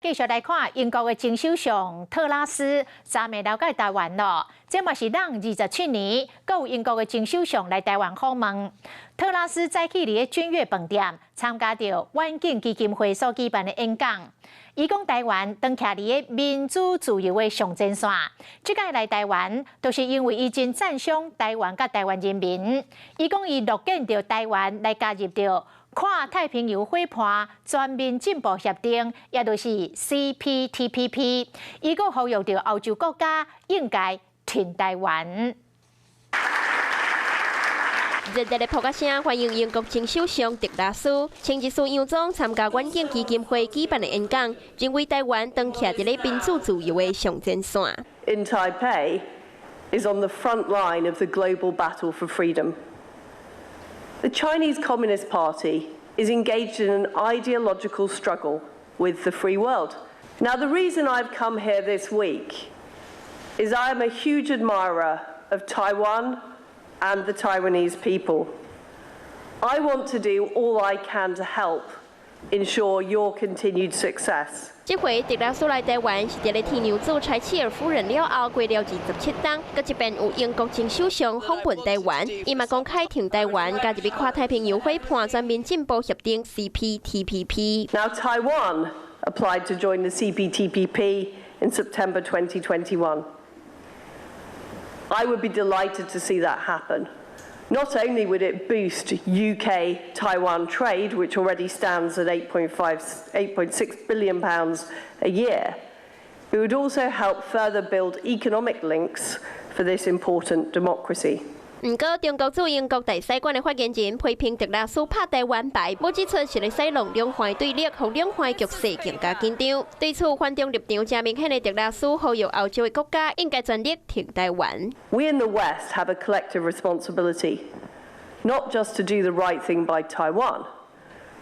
继续来看英国的前首相特拉斯昨暝了解台湾咯。这嘛是咱27年，搁有英国的前首相来台湾访问。特拉斯早起伫个君悦饭店参加着远景基金会所举办的演讲。伊讲台湾当徛伫个民主自由的上前线，即届来台湾都是因为伊真赞赏台湾甲台湾人民。伊讲伊乐见着台湾来加入着跨太平洋伙伴全面进步协定，也就是 CPTPP。伊个呼吁着欧洲国家应该挺台湾。热烈的扑克声欢迎英国前首相特拉斯、前日苏杨总参加远景基金会举办的演讲，认为台湾当徛伫咧民主自由的上前线。In Taipei is on the front line of the global battle for freedom. The Chinese Communist Party is engaged in an ideological struggle with the free world. Now, the reason I've come here this week is I am a huge admirer of Taiwan and the Taiwanese people. I want to do all I can to help ensure your continued success. 这回特拉斯来台湾是伫咧天牛座柴契尔夫人了后过了27天，搁一边有英国前首相访问台湾，伊嘛公开挺台湾加入跨太平洋伙伴全面进步协定 CPTPP。 Now, Taiwan applied to join the CPTPP in September 2021. I would be delighted to see that happen. Not only would it boost UK-Taiwan trade, which already stands at £8.6 billion a year, it would also help further build economic links for this important democracy. 不过，中国驻英国大使馆的发言人批评特拉斯拍台湾牌，要指出是咧使弄两岸对立，让两岸局势更加紧张。对此，反中立场正明显的特拉斯呼吁欧洲的国家应该全力挺台湾。We in the West have a collective responsibility, not just to do the right thing by Taiwan,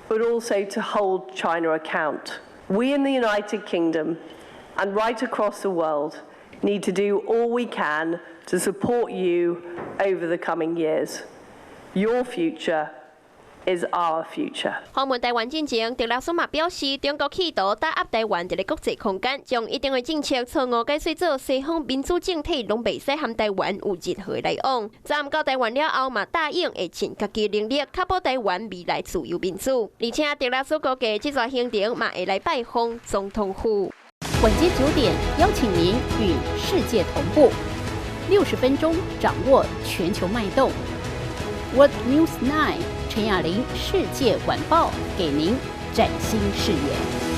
but also to hold China account. We in the United Kingdom and right across the world need to do all we can to support you over the coming years. Your future is our future. 访问台湾之前，特拉斯嘛表示，中国企图打压台湾伫咧国际空间，将一定的政策错误解说做西方民主政体拢袂使和台湾有任何来往。站到台湾了后嘛，答应会尽家己能力，确保台湾未来自由民主。而且特拉斯估计这段行程嘛会来拜访总统府。晚间9点，邀请您与世界同步，60分钟掌握全球脉动。World News 9，陈雅玲世界晚报给您崭新视野。